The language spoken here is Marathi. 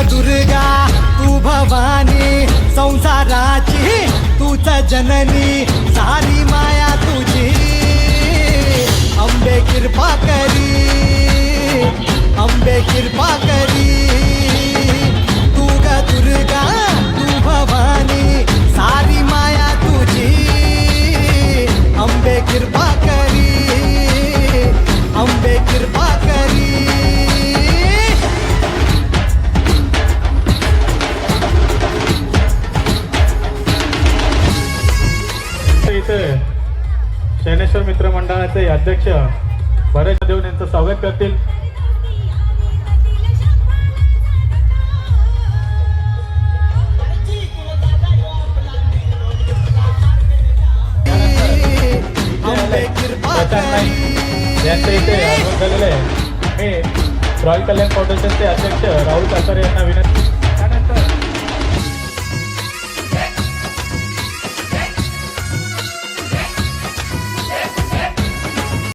दुर्गा तू भवानी संसाराची तूच जननी सारी माया तुझी अंबे कृपा करी अंबे कृपा करी तू ग दुर्गा तू भवानी सारी माया तुझी अंबे कृपा करी अंबे कृपा करी शैनेश्वर मित्र मंडळाचे अध्यक्ष भरत देऊन यांचं स्वागत करतील. यांच्या इथे आगमन झालेले आहे. मी रॉयल कल्याण फाउंडेशनचे अध्यक्ष राहुल कासारे यांना विनंती